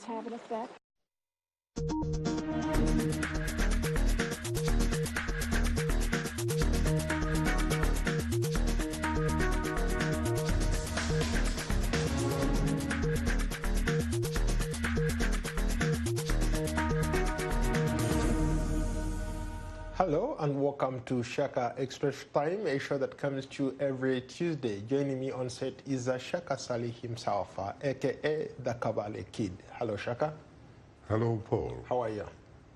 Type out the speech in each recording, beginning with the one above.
having a sec. Hello and welcome to Shaka Extra Time, a show that comes to you every Tuesday. Joining me on set is Shaka Sali himself, aka the Kabale Kid. Hello, Shaka. Hello, Paul. How are you?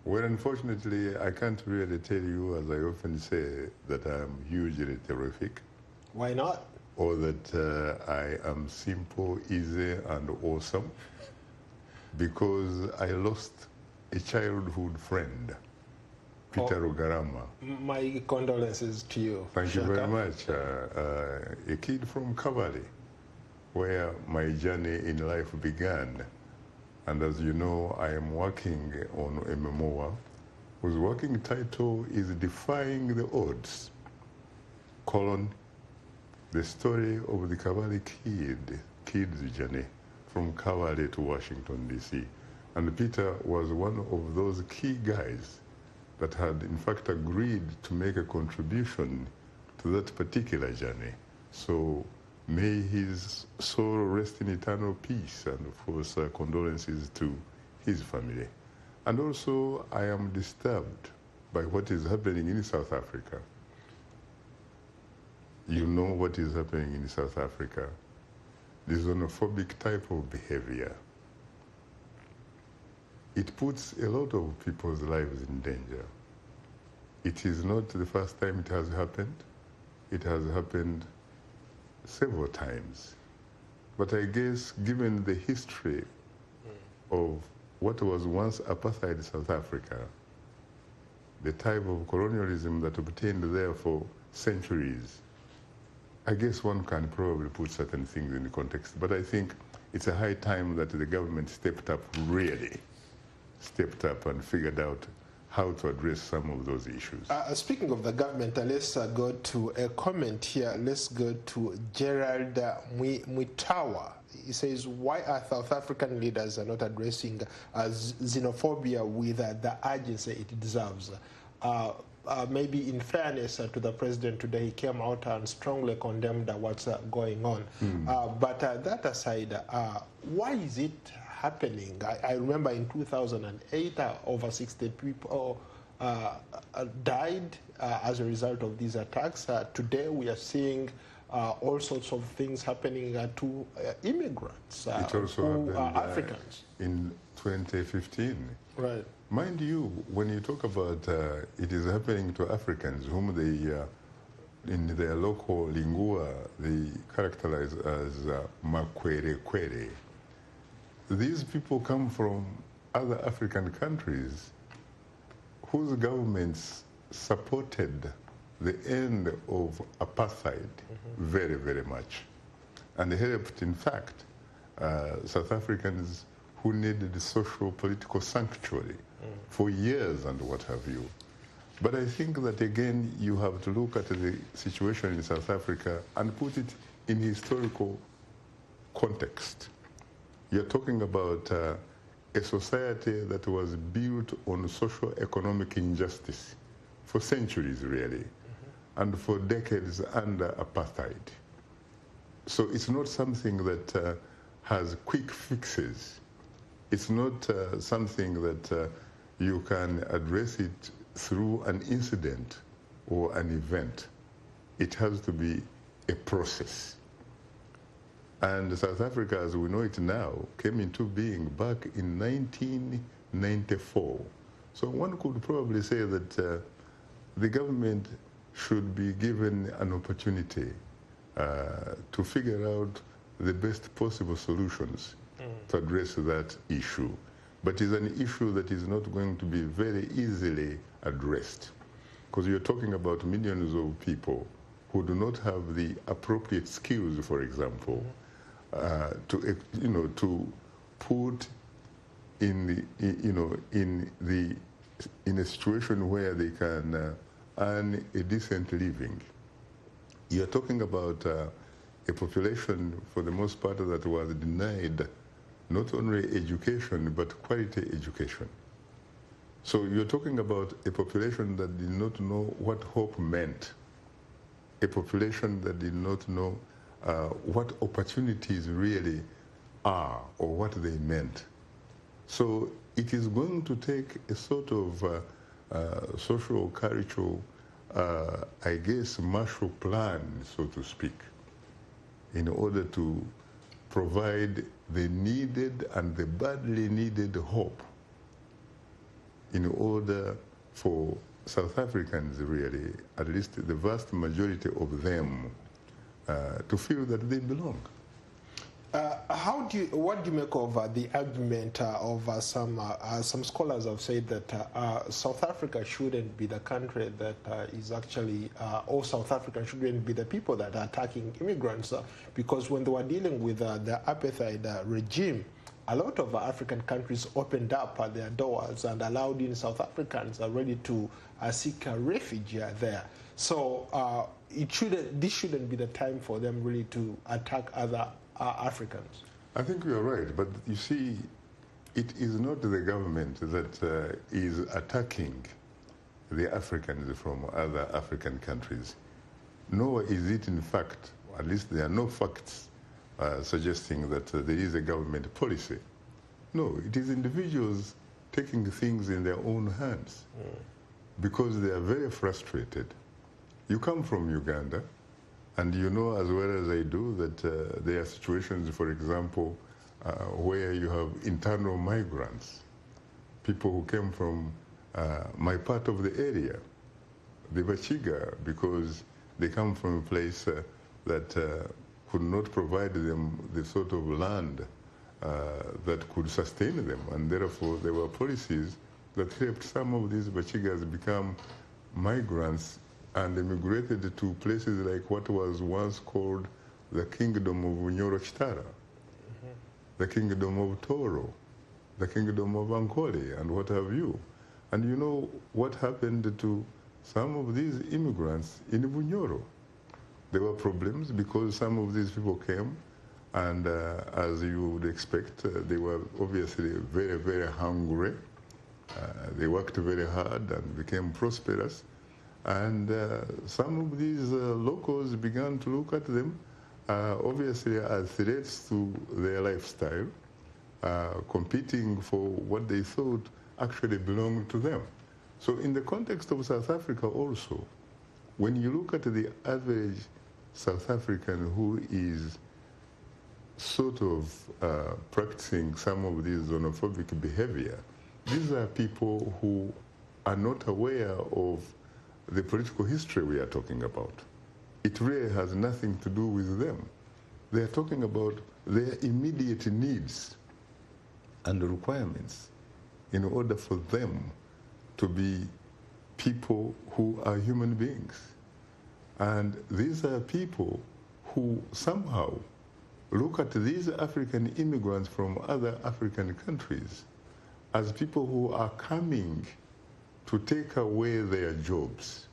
Well, unfortunately, I can't really tell you, as I often say, that I'm hugely terrific. Why not? Or that I am simple, easy, and awesome. Because I lost a childhood friend, Peter Ogarama. My condolences to you. Thank you very much. A kid from Cavalry, where my journey in life began. And as you know, I am working on a memoir whose working title is Defying the Odds, the story of the Cavalry kid's journey from Cavalry to Washington, D.C. And Peter was one of those key guys that had in fact agreed to make a contribution to that particular journey. So may his soul rest in eternal peace, and of course condolences to his family. And also I am disturbed by what is happening in South Africa. You know what is happening in South Africa. The xenophobic type of behavior. It puts a lot of people's lives in danger. It is not the first time it has happened. It has happened several times. But I guess given the history of what was once apartheid South Africa, the type of colonialism that obtained there for centuries, I guess one can probably put certain things in the context. But I think it's a high time that the government stepped up, really stepped up and figured out how to address some of those issues. Speaking of the government, let's go to a comment here. Let's go to Gerald Mwitawa. He says, why are South African leaders are not addressing xenophobia with the urgency it deserves? Maybe in fairness to the president today, he came out and strongly condemned what's going on. But that aside, why is it happening? I remember in 2008, over 60 people died as a result of these attacks. Today, we are seeing all sorts of things happening to immigrants it also who are happened, Africans. In 2015. Right. Mind you, when you talk about it is happening to Africans whom they, in their local lingua, they characterize as makwere-kwere. These people come from other African countries whose governments supported the end of apartheid very, very much, and helped, in fact, South Africans who needed social political sanctuary for years and what have you. But I think that, again, you have to look at the situation in South Africa and put it in historical context. You're talking about a society that was built on socio-economic injustice for centuries, really, and for decades under apartheid. So it's not something that has quick fixes. It's not something that you can address it through an incident or an event. It has to be a process. And South Africa, as we know it now, came into being back in 1994. So one could probably say that the government should be given an opportunity to figure out the best possible solutions to address that issue. But it's an issue that is not going to be very easily addressed, because you're talking about millions of people who do not have the appropriate skills, for example, to put in a situation where they can earn a decent living. You're talking about a population, for the most part, that was denied not only education, but quality education. So you're talking about a population that did not know what hope meant, a population that did not know what opportunities really are or what they meant. So it is going to take a sort of social, cultural, I guess, Marshall Plan, so to speak, in order to provide the needed and the badly needed hope in order for South Africans, really, at least the vast majority of them, to feel that they belong. What do you make of the argument of some scholars have said that South Africa shouldn't be the country that is actually, or South Africa shouldn't be the people that are attacking immigrants, because when they were dealing with the apartheid regime, a lot of African countries opened up their doors and allowed in South Africans ready to seek a refuge there. So this shouldn't be the time for them really to attack other Africans. I think you are right, but you see, it is not the government that is attacking the Africans from other African countries, nor is it in fact, at least there are no facts suggesting that there is a government policy. No, it is individuals taking things in their own hands because they are very frustrated. You come from Uganda, and you know as well as I do that there are situations, for example, where you have internal migrants, people who came from my part of the area, the Bachiga, because they come from a place that could not provide them the sort of land that could sustain them, and therefore there were policies that helped some of these Bachigas become migrants and immigrated to places like what was once called the Kingdom of Unyoro Chitara, the Kingdom of Toro, the Kingdom of Ankole, and what have you. And you know what happened to some of these immigrants in Bunyoro? There were problems because some of these people came, and as you would expect, they were obviously very, very hungry. They worked very hard and became prosperous. And some of these locals began to look at them, obviously, as threats to their lifestyle, competing for what they thought actually belonged to them. So in the context of South Africa also, when you look at the average South African who is sort of practicing some of this xenophobic behavior, these are people who are not aware of the political history we are talking about. It really has nothing to do with them. They are talking about their immediate needs and requirements in order for them to be people who are human beings. And these are people who somehow look at these African immigrants from other African countries as people who are coming to take away their jobs,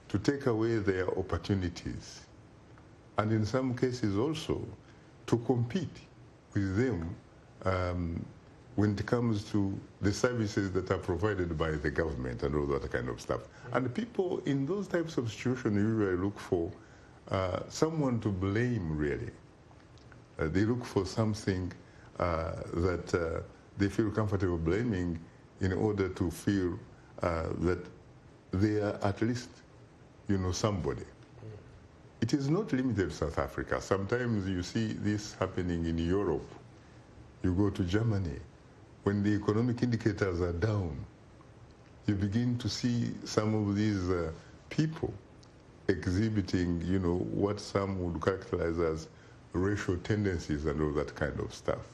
to take away their opportunities, and in some cases also to compete with them when it comes to the services that are provided by the government and all that kind of stuff. And people in those types of situations usually look for someone to blame, really. They look for something that they feel comfortable blaming in order to feel that they are at least, you know, somebody. It is not limited to South Africa. Sometimes you see this happening in Europe. You go to Germany, when the economic indicators are down, you begin to see some of these people exhibiting, you know, what some would characterize as racial tendencies and all that kind of stuff.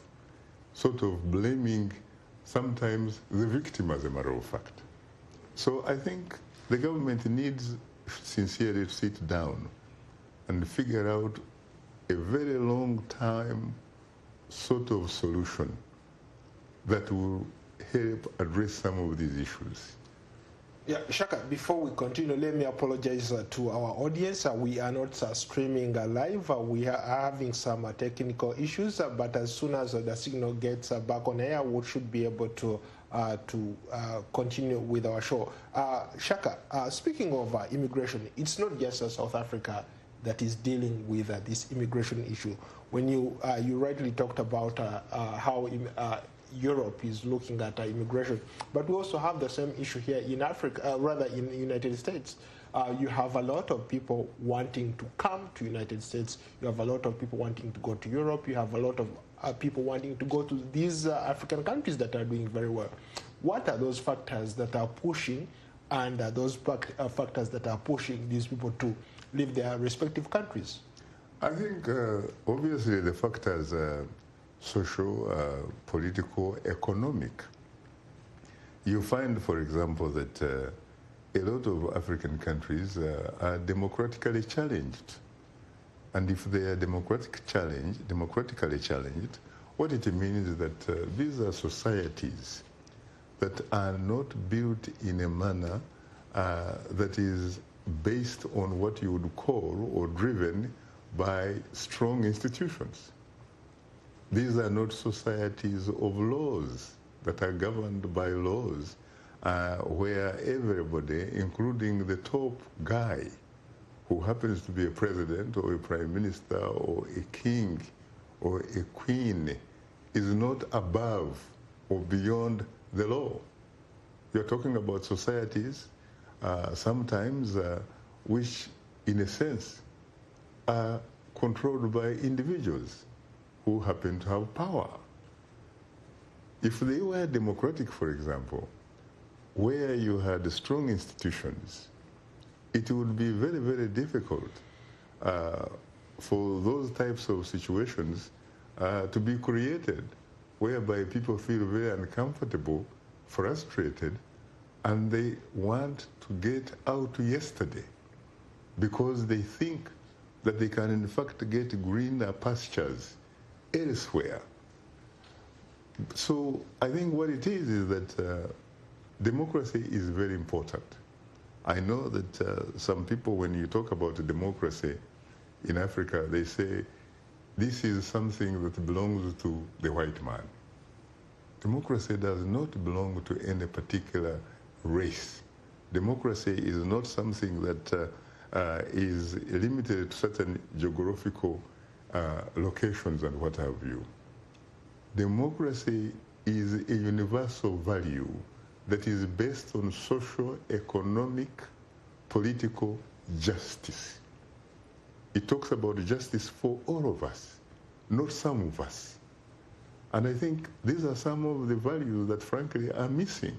Sort of blaming sometimes the victim, as a matter of fact. So I think the government needs sincerely to sit down and figure out a very long time sort of solution that will help address some of these issues. Yeah, Shaka, before we continue, let me apologize to our audience. We are not streaming live. We are having some technical issues, but as soon as the signal gets back on air, we should be able to continue with our show. Shaka, speaking of immigration, it's not just South Africa that is dealing with this immigration issue. When you rightly talked about how Europe is looking at immigration, but we also have the same issue here in Africa, rather in the United States. You have a lot of people wanting to come to United States. You have a lot of people wanting to go to Europe. You have a lot of people wanting to go to these African countries that are doing very well. What are those factors that are pushing, and those factors that are pushing these people to leave their respective countries? I think obviously the factors social, political, economic. You find, for example, that a lot of African countries are democratically challenged. And if they are democratically challenged, what it means is that these are societies that are not built in a manner that is based on what you would call or driven by strong institutions. These are not societies of laws that are governed by laws where everybody, including the top guy who happens to be a president or a prime minister or a king or a queen, is not above or beyond the law. You're talking about societies sometimes which, in a sense, are controlled by individuals who happen to have power. If they were democratic, for example, where you had strong institutions, it would be very, very difficult for those types of situations to be created, whereby people feel very uncomfortable, frustrated, and they want to get out yesterday because they think that they can in fact get greener pastures elsewhere. So I think what it is that democracy is very important. I know that some people, when you talk about democracy in Africa, they say this is something that belongs to the white man. Democracy does not belong to any particular race. Democracy is not something that is limited to certain geographical locations and what have you. Democracy is a universal value that is based on social, economic, political justice. It talks about justice for all of us, not some of us. And I think these are some of the values that, frankly, are missing.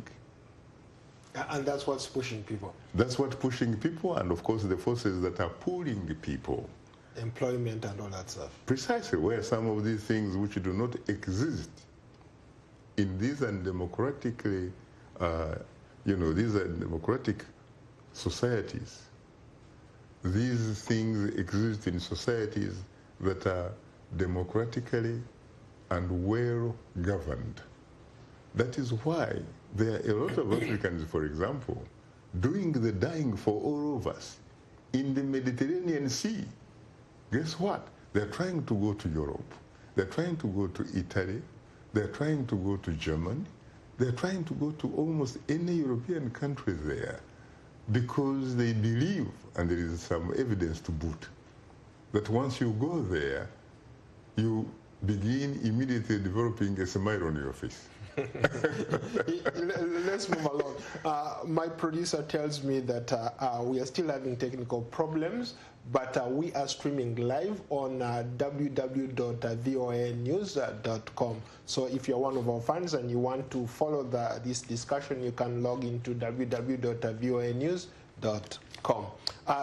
And that's what's pushing people. That's what's pushing people, and of course the forces that are pulling people. Employment and all that stuff. Precisely, where some of these things which do not exist in these undemocratically, these are democratic societies. These things exist in societies that are democratically and well governed. That is why there are a lot of Africans, for example, doing the dying for all of us in the Mediterranean Sea. Guess what? They're trying to go to Europe. They're trying to go to Italy. They're trying to go to Germany. They're trying to go to almost any European country there because they believe, and there is some evidence to boot, that once you go there, you begin immediately developing a smile on your face. Let's move along. My producer tells me that we are still having technical problems, but we are streaming live on www.voanews.com. So if you're one of our fans and you want to follow this discussion, you can log into www.voanews.com.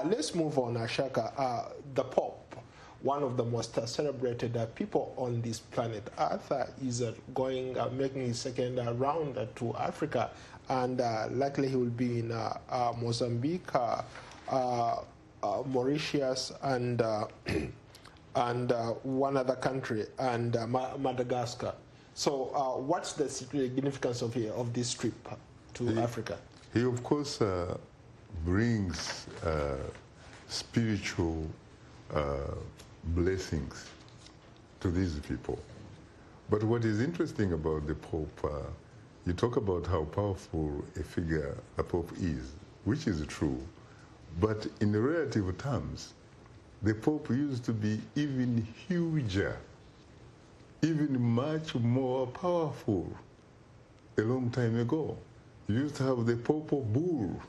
Let's move on, Shaka. The Pope, one of the most celebrated people on this planet Earth, is making his second round to Africa, and likely he will be in Mozambique, Mauritius, and one other country, and Madagascar. So what's the significance of this trip to Africa? He, of course, brings spiritual blessings to these people. But what is interesting about the Pope, you talk about how powerful a figure the Pope is, which is true, but in relative terms, the Pope used to be even huger, even much more powerful a long time ago. You used to have the Papal Bull,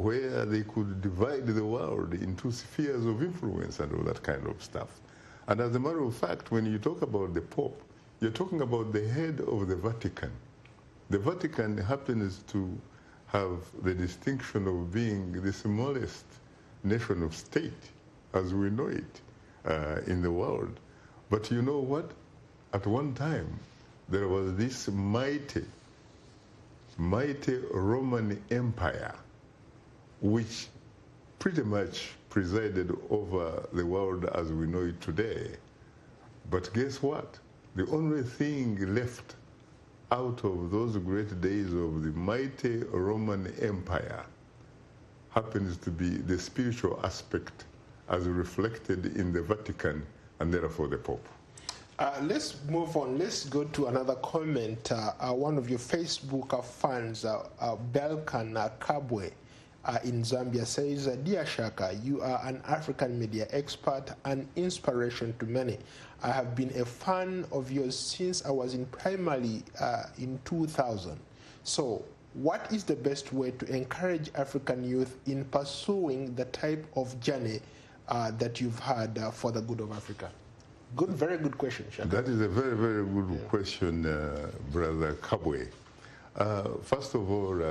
where they could divide the world into spheres of influence and all that kind of stuff. And as a matter of fact, when you talk about the Pope, you're talking about the head of the Vatican. The Vatican happens to have the distinction of being the smallest nation of state, as we know it, in the world. But you know what? At one time, there was this mighty Roman Empire, which pretty much presided over the world as we know it today. But guess what? The only thing left out of those great days of the mighty Roman Empire happens to be the spiritual aspect as reflected in the Vatican and therefore the Pope. Let's move on. Let's go to another comment. One of your Facebook fans, Belkan Kabwe in Zambia, says, "Dear Shaka, you are an African media expert and inspiration to many. I have been a fan of yours since I was in primary in 2000. So what is the best way to encourage African youth in pursuing the type of journey that you've had for the good of Africa?" Good, very good question, Shaka. That is a very, very good question, Brother Kabwe. First of all,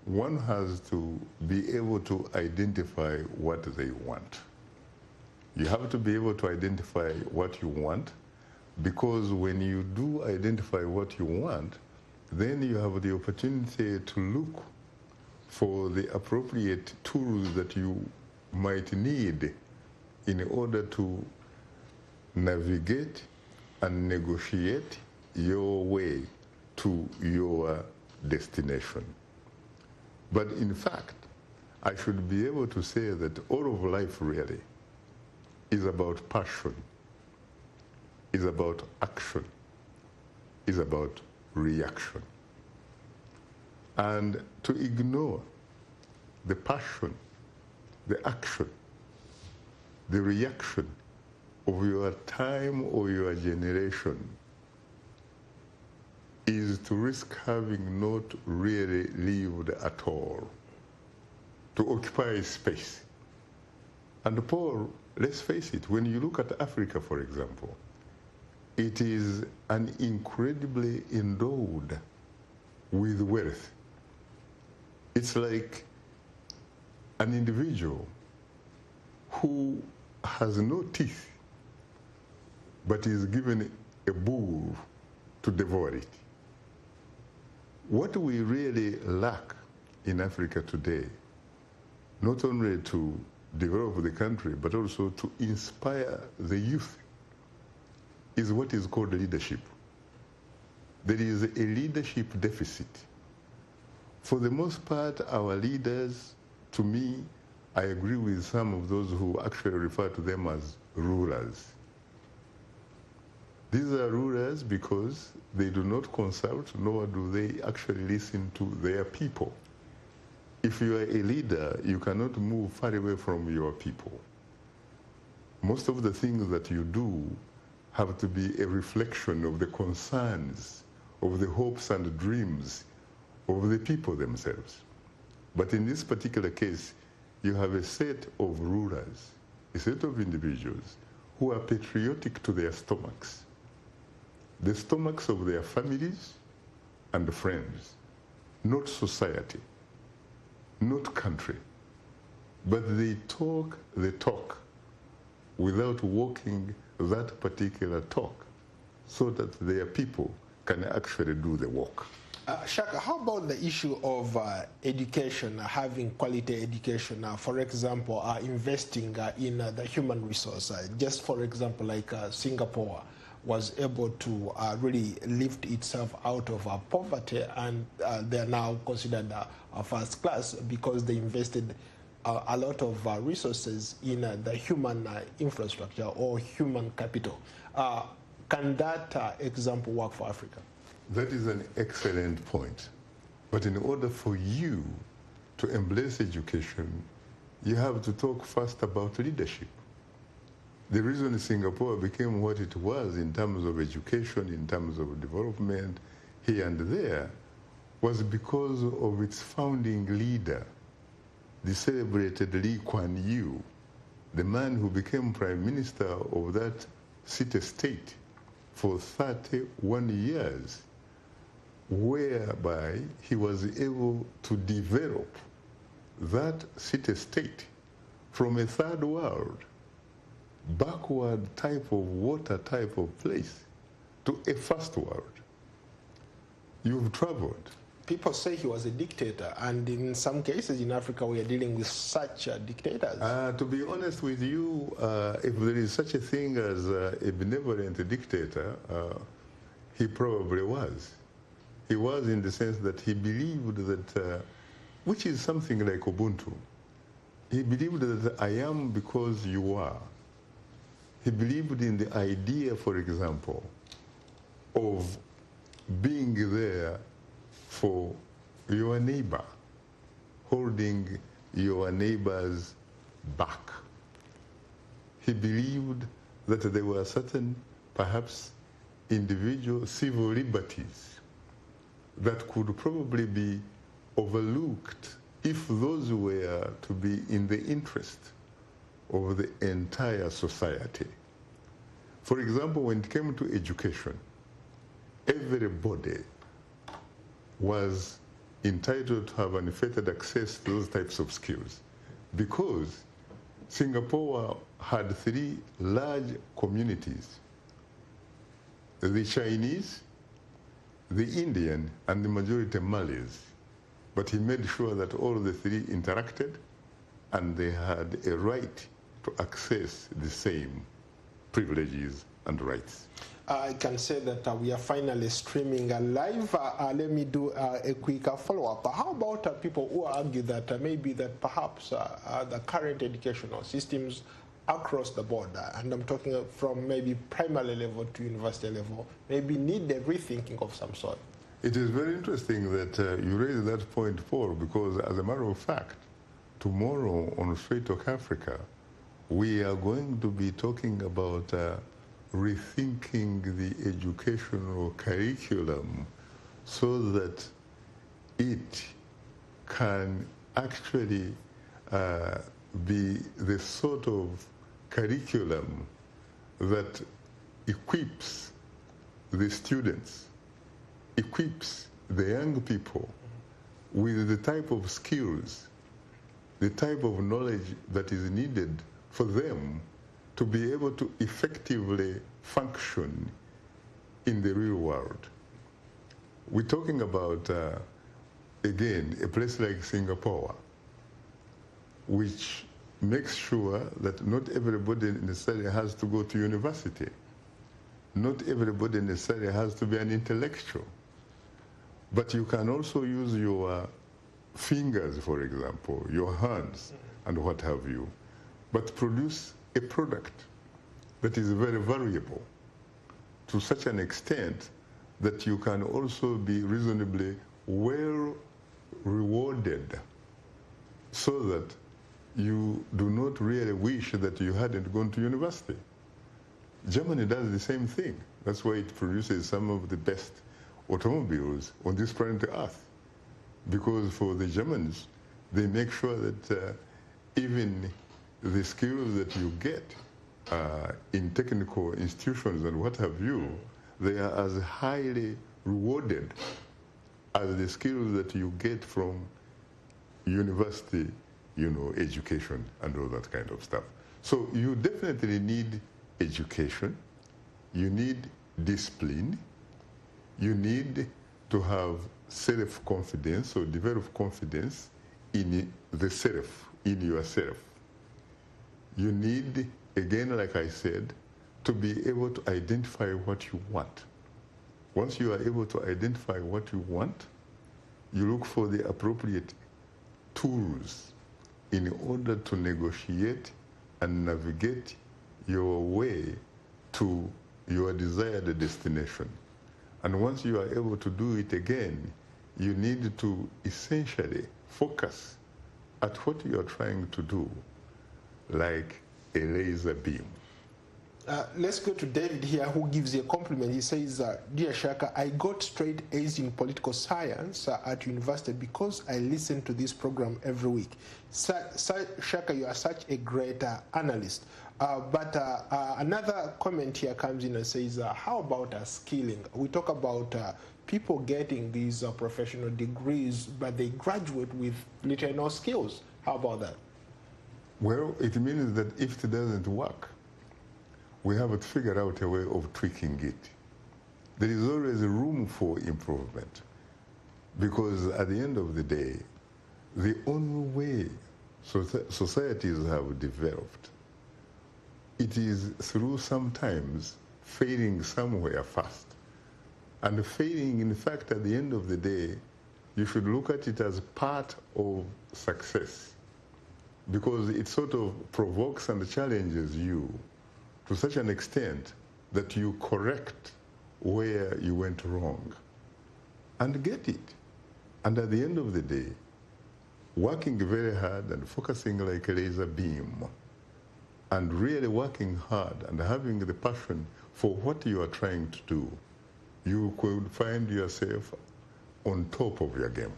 one has to be able to identify what they want. You have to be able to identify what you want, because when you do identify what you want, then you have the opportunity to look for the appropriate tools that you might need in order to navigate and negotiate your way to your destination. But in fact, I should be able to say that all of life really is about passion, is about action, is about reaction. And to ignore the passion, the action, the reaction of your time or your generation is to risk having not really lived at all, to occupy space. And Paul, let's face it, when you look at Africa, for example, it is an incredibly endowed with wealth. It's like an individual who has no teeth but is given a bull to devour it. What we really lack in Africa today, not only to develop the country, but also to inspire the youth, is what is called leadership. There is a leadership deficit. For the most part, our leaders, to me, I agree with some of those who actually refer to them as rulers. These are rulers because they do not consult, nor do they actually listen to their people. If you are a leader, you cannot move far away from your people. Most of the things that you do have to be a reflection of the concerns, of the hopes and dreams of the people themselves. But in this particular case, you have a set of rulers, a set of individuals who are patriotic to their stomachs, the stomachs of their families and friends, not society, not country, but they talk the talk without walking that particular talk so that their people can actually do the work. Shaka, how about the issue of education, having quality education? For example, investing in the human resource. Just for example, like Singapore, was able to really lift itself out of poverty, and they are now considered first class because they invested a lot of resources in the human infrastructure or human capital. Can that example work for Africa? That is an excellent point. But in order for you to embrace education, you have to talk first about leadership. The reason Singapore became what it was in terms of education, in terms of development here and there, was because of its founding leader, the celebrated Lee Kuan Yew, the man who became prime minister of that city-state for 31 years, whereby he was able to develop that city-state from a third world, backward type of water type of place to a first world. You've traveled. People say he was a dictator, and in some cases in Africa we are dealing with such dictators. To be honest with you, if there is such a thing as a benevolent dictator, he probably was. He was in the sense that he believed that, which is something like Ubuntu, he believed that I am because you are. He believed in the idea, for example, of being there for your neighbor, holding your neighbor's back. He believed that there were certain, perhaps, individual civil liberties that could probably be overlooked if those were to be in the interest of the entire society. For example, when it came to education, everybody was entitled to have unfettered access to those types of skills, because Singapore had three large communities: the Chinese, the Indian, and the majority Malays. But he made sure that all the three interacted and they had a right to access the same privileges and rights. I can say that we are finally streaming live. Let me do a quick follow-up. How about people who argue that maybe that perhaps the current educational systems across the board, and I'm talking from maybe primary level to university level, maybe need a rethinking of some sort? It is very interesting that you raise that point, Paul, because as a matter of fact, tomorrow on Straight Talk Africa, we are going to be talking about rethinking the educational curriculum so that it can actually be the sort of curriculum that equips the students, equips the young people with the type of skills, the type of knowledge that is needed for them to be able to effectively function in the real world. We're talking about, again, a place like Singapore, which makes sure that not everybody necessarily has to go to university. Not everybody necessarily has to be an intellectual. But you can also use your fingers, for example, your hands, and what have you, but produce a product that is very valuable to such an extent that you can also be reasonably well rewarded, so that you do not really wish that you hadn't gone to university. Germany does the same thing. That's why it produces some of the best automobiles on this planet Earth. Because for the Germans, they make sure that even the skills that you get in technical institutions and what have you, they are as highly rewarded as the skills that you get from university, education and all that kind of stuff. So you definitely need education, you need discipline, you need to have self-confidence or develop confidence in the self, in yourself. You need, again, like I said, to be able to identify what you want. Once you are able to identify what you want, you look for the appropriate tools in order to negotiate and navigate your way to your desired destination. And once you are able to do it again, you need to essentially focus at what you are trying to do, like a laser beam. Let's go to David here, who gives you a compliment. He says, Dear Shaka, I got straight A's in political science at university because I listen to this program every week. Shaka, you are such a great analyst. But another comment here comes in and says, how about skilling? We talk about people getting these professional degrees, but they graduate with little or no skills. How about that? Well, it means that if it doesn't work, we have to figure out a way of tweaking it. There is always room for improvement, because at the end of the day, the only way societies have developed, it is through sometimes failing somewhere first. And failing, in fact, at the end of the day, you should look at it as part of success, because it sort of provokes and challenges you to such an extent that you correct where you went wrong and get it. And at the end of the day, working very hard and focusing like a laser beam and really working hard and having the passion for what you are trying to do, you could find yourself on top of your game.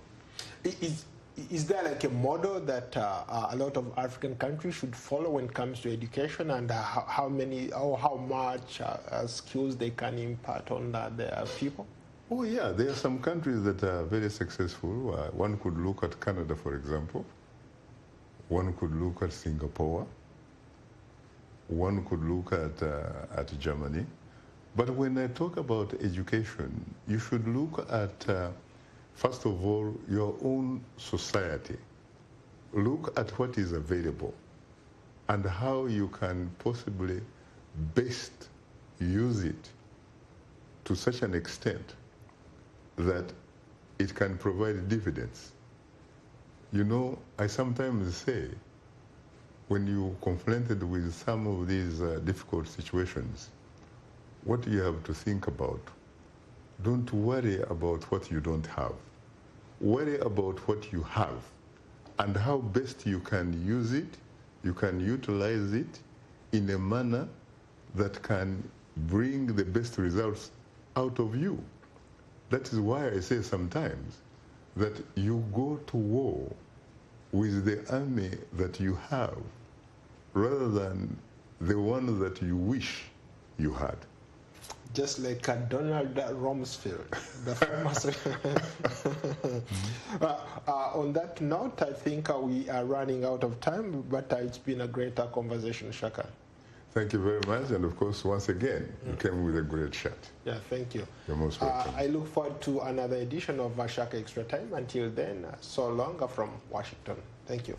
Is there like a model that a lot of African countries should follow when it comes to education, and how many or how much skills they can impart on their people? Oh yeah, there are some countries that are very successful. One could look at Canada, for example. One could look at Singapore. One could look at Germany. But when I talk about education, you should look at first of all, your own society. Look at what is available and how you can possibly best use it to such an extent that it can provide dividends. You know, I sometimes say, when you're confronted with some of these difficult situations, what you have to think about, don't worry about what you don't have. Worry about what you have and how best you can use it, you can utilize it in a manner that can bring the best results out of you. That is why I say sometimes that you go to war with the army that you have rather than the one that you wish you had. Just like Donald Rumsfeld, the famous. On that note, I think we are running out of time, but it's been a great conversation, Shaka. Thank you very much, and of course, once again, you came with a great chat. Yeah, thank you. You're most welcome. I look forward to another edition of Shaka Extra Time. Until then, so long from Washington. Thank you.